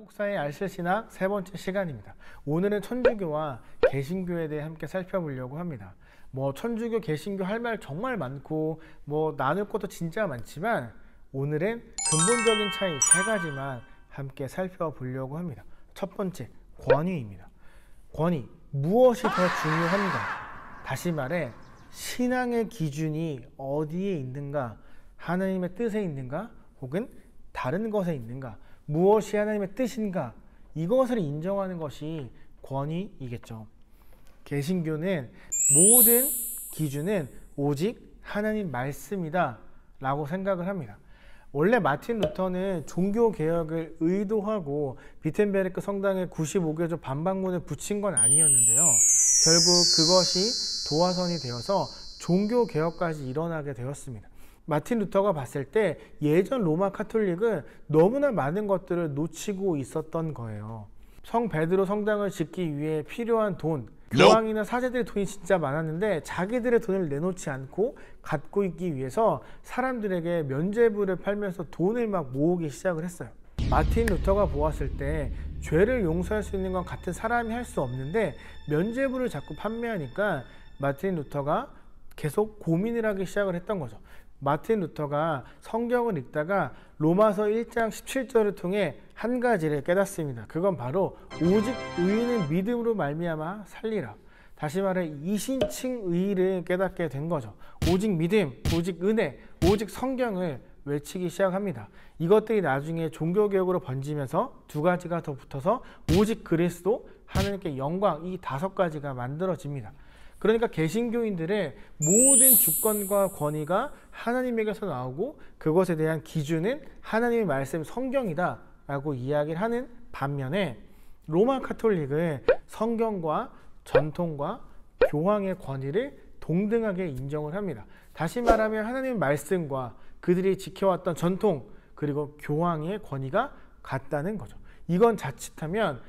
목사의 알쓸신학 세 번째 시간입니다. 오늘은 천주교와 개신교에 대해 함께 살펴보려고 합니다. 천주교, 개신교 할 말 정말 많고 나눌 것도 진짜 많지만 오늘은 근본적인 차이 세 가지만 함께 살펴보려고 합니다. 첫 번째, 권위입니다. 권위, 무엇이 더 중요한가? 다시 말해 신앙의 기준이 어디에 있는가? 하나님의 뜻에 있는가? 혹은 다른 것에 있는가? 무엇이 하나님의 뜻인가? 이것을 인정하는 것이 권위이겠죠. 개신교는 모든 기준은 오직 하나님 말씀이다 라고 생각을 합니다. 원래 마틴 루터는 종교개혁을 의도하고 비텐베르크 성당에 95개조 반박문을 붙인 건 아니었는데요. 결국 그것이 도화선이 되어서 종교개혁까지 일어나게 되었습니다. 마틴 루터가 봤을 때 예전 로마 카톨릭은 너무나 많은 것들을 놓치고 있었던 거예요. 성 베드로 성당을 짓기 위해 필요한 돈, 교황이나 사제들의 돈이 진짜 많았는데 자기들의 돈을 내놓지 않고 갖고 있기 위해서 사람들에게 면죄부를 팔면서 돈을 막 모으기 시작을 했어요. 마틴 루터가 보았을 때 죄를 용서할 수 있는 건 같은 사람이 할 수 없는데 면죄부를 자꾸 판매하니까 마틴 루터가 계속 고민을 하기 시작을 했던 거죠. 마틴 루터가 성경을 읽다가 로마서 1장 17절을 통해 한 가지를 깨닫습니다. 그건 바로 오직 의인은 믿음으로 말미암아 살리라. 다시 말해 이신칭 의를 깨닫게 된 거죠. 오직 믿음, 오직 은혜, 오직 성경을 외치기 시작합니다. 이것들이 나중에 종교개혁으로 번지면서 두 가지가 더 붙어서 오직 그리스도, 하나님께 영광, 이 다섯 가지가 만들어집니다. 그러니까 개신교인들의 모든 주권과 권위가 하나님에게서 나오고 그것에 대한 기준은 하나님의 말씀 성경이다 라고 이야기를 하는 반면에 로마 카톨릭은 성경과 전통과 교황의 권위를 동등하게 인정을 합니다. 다시 말하면 하나님의 말씀과 그들이 지켜왔던 전통 그리고 교황의 권위가 같다는 거죠. 이건 자칫하면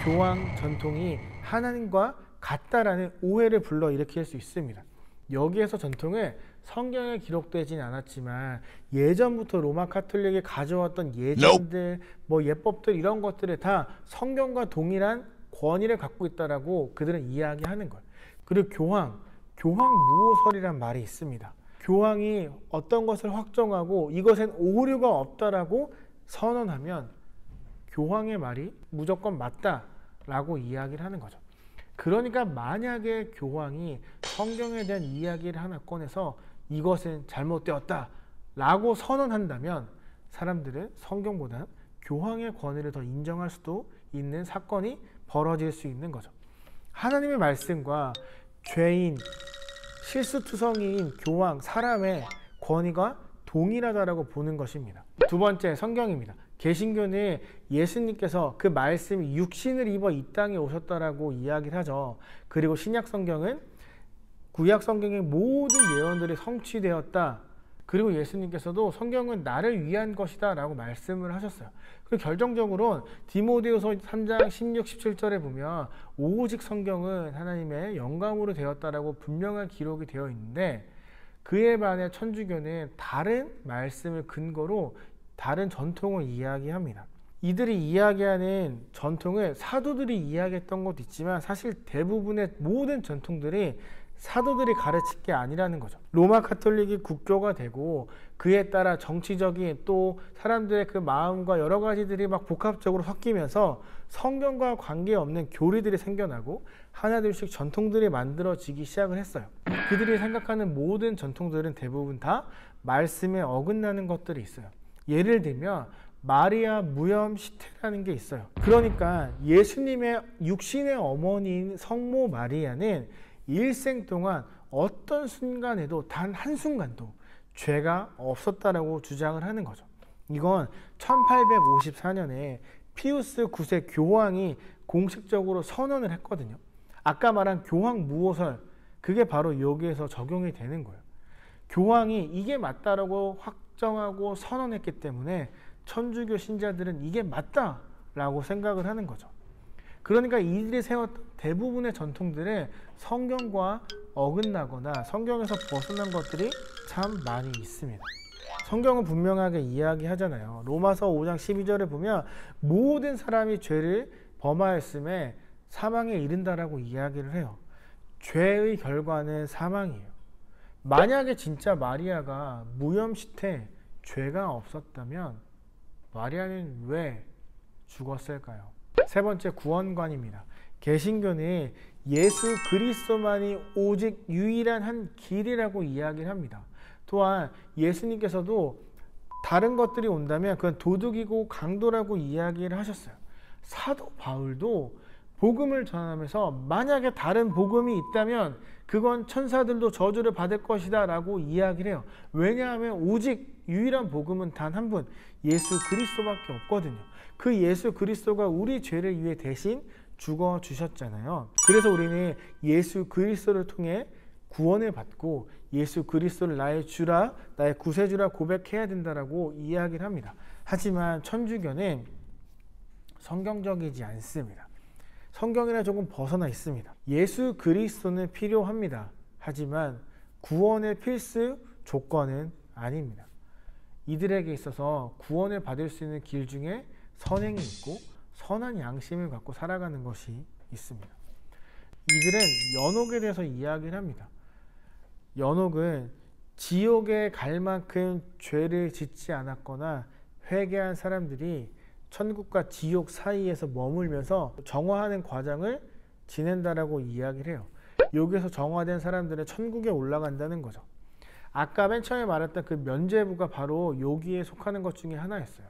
교황 전통이 하나님과 같다라는 오해를 불러일으킬 수 있습니다. 여기에서 전통은 성경에 기록되진 않았지만 예전부터 로마 카톨릭이 가져왔던 예전들, 예법들 이런 것들을 다 성경과 동일한 권위를 갖고 있다라고 그들은 이야기하는 거예요. 그리고 교황 무오설이란 말이 있습니다. 교황이 어떤 것을 확정하고 이것엔 오류가 없다라고 선언하면 교황의 말이 무조건 맞다라고 이야기를 하는 거죠. 그러니까 만약에 교황이 성경에 대한 이야기를 하나 꺼내서 이것은 잘못되었다 라고 선언한다면 사람들은 성경보다 교황의 권위를 더 인정할 수도 있는 사건이 벌어질 수 있는 거죠. 하나님의 말씀과 죄인, 실수투성이인 교황, 사람의 권위가 동일하다라고 보는 것입니다. 두 번째, 성경입니다. 개신교는 예수님께서 그 말씀이 육신을 입어 이 땅에 오셨다라고 이야기를 하죠. 그리고 신약 성경은 구약 성경의 모든 예언들이 성취되었다. 그리고 예수님께서도 성경은 나를 위한 것이다 라고 말씀을 하셨어요. 그리고 결정적으로 디모데후서 3장 16, 17절에 보면 오직 성경은 하나님의 영감으로 되었다라고 분명한 기록이 되어 있는데 그에 반해 천주교는 다른 말씀을 근거로 다른 전통을 이야기합니다. 이들이 이야기하는 전통을 사도들이 이야기했던 것도 있지만 사실 대부분의 모든 전통들이 사도들이 가르친 게 아니라는 거죠. 로마 카톨릭이 국교가 되고 그에 따라 정치적인 또 사람들의 그 마음과 여러 가지들이 막 복합적으로 섞이면서 성경과 관계없는 교리들이 생겨나고 하나둘씩 전통들이 만들어지기 시작을 했어요. 그들이 생각하는 모든 전통들은 대부분 다 말씀에 어긋나는 것들이 있어요. 예를 들면 마리아 무염 시태라는 게 있어요. 그러니까 예수님의 육신의 어머니인 성모 마리아는 일생 동안 어떤 순간에도 단 한순간도 죄가 없었다라고 주장을 하는 거죠. 이건 1854년에 피우스 9세 교황이 공식적으로 선언을 했거든요. 아까 말한 교황 무오설, 그게 바로 여기에서 적용이 되는 거예요. 교황이 이게 맞다라고 확정하고 선언했기 때문에 천주교 신자들은 이게 맞다라고 생각을 하는 거죠. 그러니까 이들이 세웠던 대부분의 전통들은 성경과 어긋나거나 성경에서 벗어난 것들이 참 많이 있습니다. 성경은 분명하게 이야기하잖아요. 로마서 5장 12절에 보면 모든 사람이 죄를 범하였음에 사망에 이른다라고 이야기를 해요. 죄의 결과는 사망이에요. 만약에 진짜 마리아가 무염시태 죄가 없었다면 마리아는 왜 죽었을까요? 세 번째, 구원관입니다. 개신교는 예수 그리스도만이 오직 유일한 한 길이라고 이야기를 합니다. 또한 예수님께서도 다른 것들이 온다면 그건 도둑이고 강도라고 이야기를 하셨어요. 사도 바울도 복음을 전하면서 만약에 다른 복음이 있다면 그건 천사들도 저주를 받을 것이다 라고 이야기를 해요. 왜냐하면 오직 유일한 복음은 단 한 분, 예수 그리스도밖에 없거든요. 그 예수 그리스도가 우리 죄를 위해 대신 죽어 주셨잖아요. 그래서 우리는 예수 그리스도를 통해 구원을 받고 예수 그리스도를 나의 주라, 나의 구세주라 고백해야 된다라고 이야기를 합니다. 하지만 천주교는 성경적이지 않습니다. 성경이랑 조금 벗어나 있습니다. 예수 그리스도는 필요합니다. 하지만 구원의 필수 조건은 아닙니다. 이들에게 있어서 구원을 받을 수 있는 길 중에 선행이 있고 선한 양심을 갖고 살아가는 것이 있습니다. 이들은 연옥에 대해서 이야기를 합니다. 연옥은 지옥에 갈 만큼 죄를 짓지 않았거나 회개한 사람들이 천국과 지옥 사이에서 머물면서 정화하는 과정을 지낸다라고 이야기를 해요. 여기서 정화된 사람들은 천국에 올라간다는 거죠. 아까 맨 처음에 말했던 그 면죄부가 바로 여기에 속하는 것 중에 하나였어요.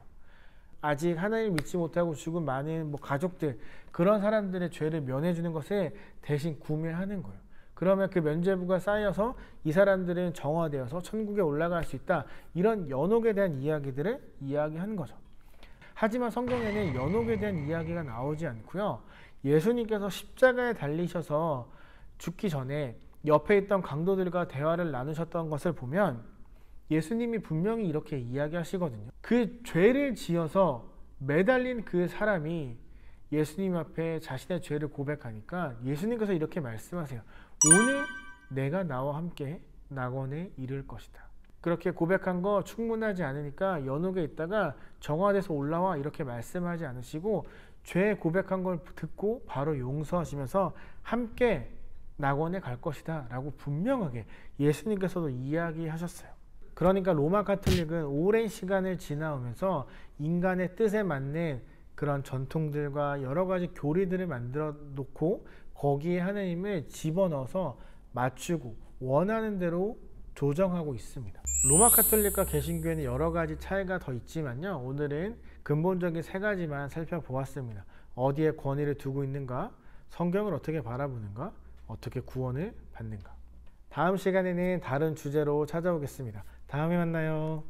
아직 하나님을 믿지 못하고 죽은 많은 가족들, 그런 사람들의 죄를 면해주는 것을 대신 구매하는 거예요. 그러면 그 면죄부가 쌓여서 이 사람들은 정화되어서 천국에 올라갈 수 있다. 이런 연옥에 대한 이야기들을 이야기하는 거죠. 하지만 성경에는 연옥에 대한 이야기가 나오지 않고요. 예수님께서 십자가에 달리셔서 죽기 전에 옆에 있던 강도들과 대화를 나누셨던 것을 보면 예수님이 분명히 이렇게 이야기하시거든요. 그 죄를 지어서 매달린 그 사람이 예수님 앞에 자신의 죄를 고백하니까 예수님께서 이렇게 말씀하세요. 오늘 내가 나와 함께 낙원에 이를 것이다. 그렇게 고백한 거 충분하지 않으니까 연옥에 있다가 정화돼서 올라와 이렇게 말씀하지 않으시고 죄 고백한 걸 듣고 바로 용서하시면서 함께 낙원에 갈 것이다 라고 분명하게 예수님께서도 이야기하셨어요. 그러니까 로마 가톨릭은 오랜 시간을 지나오면서 인간의 뜻에 맞는 그런 전통들과 여러 가지 교리들을 만들어 놓고 거기에 하나님을 집어넣어서 맞추고 원하는 대로 조정하고 있습니다. 로마 가톨릭과 개신교에는 여러 가지 차이가 더 있지만요. 오늘은 근본적인 세 가지만 살펴보았습니다. 어디에 권위를 두고 있는가? 성경을 어떻게 바라보는가? 어떻게 구원을 받는가? 다음 시간에는 다른 주제로 찾아오겠습니다. 다음에 만나요.